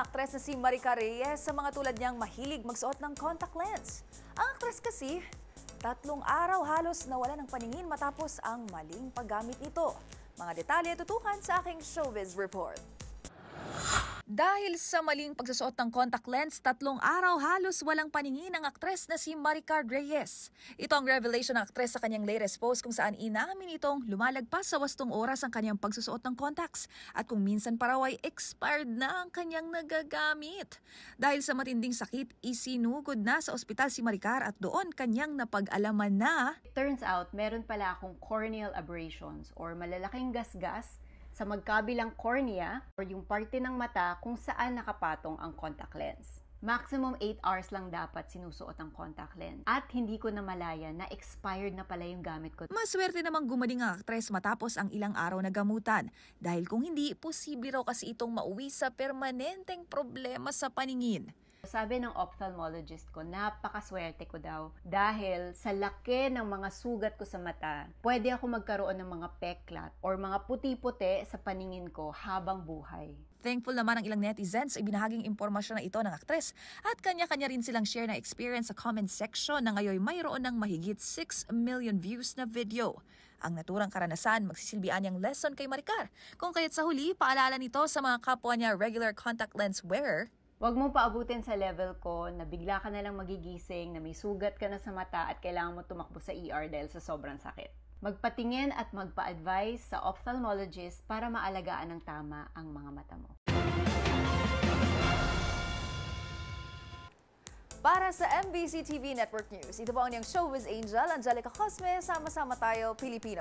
aktres na si Maricar Reyes sa mga tulad niyang mahilig magsuot ng contact lens. Ang aktres kasi, 3 araw halos nawala ng paningin matapos ang maling paggamit nito. Mga detalye tutukan sa aking showbiz report. Dahil sa maling pagsusuot ng contact lens, 3 araw halos walang paningin ang aktres na si Maricar Reyes. Ito ang revelation ng aktres sa kanyang latest post kung saan inamin itong lumalagpas sa 8 oras ang kanyang pagsusuot ng contacts at kung minsan pa raw ay expired na ang kanyang nagagamit. Dahil sa matinding sakit, isinugod na sa ospital si Maricar at doon kanyang napag-alaman na It turns out, meron pala akong corneal aberrations or malalaking gasgas sa magkabilang cornea or yung parte ng mata kung saan nakapatong ang contact lens. Maximum 8 hours lang dapat sinusuot ang contact lens. At hindi ko namalayan na expired na pala yung gamit ko. maswerte namang gumaling ang aktres matapos ang ilang araw na gamutan. Dahil kung hindi, posible raw kasi itong mauwi sa permanenteng problema sa paningin. Sabi ng ophthalmologist ko, napakaswerte ko daw dahil sa laki ng mga sugat ko sa mata, pwede ako magkaroon ng mga peklat or mga puti-puti sa paningin ko habang buhay. Thankful naman ang ilang netizens sa ibinahaging impormasyon na ito ng aktres at kanya-kanya rin silang share na experience sa comment section na ngayon mayroon ng mahigit 6 million views na video. Ang naturang karanasan magsisilbihan niyang lesson kay Maricar. Kung kaya't sa huli, paalala nito sa mga kapwa niya regular contact lens wearer, Huwag mo paabutin sa level ko na bigla ka na lang magigising, na may sugat ka na sa mata at kailangan mo tumakbo sa ER dahil sa sobrang sakit. Magpatingin at magpa-advise sa ophthalmologist para maalagaan ng tama ang mga mata mo. para sa MBC TV Network News, ito po ang inyong showbiz angel, Angelica Cosme, sama-sama tayo Pilipino.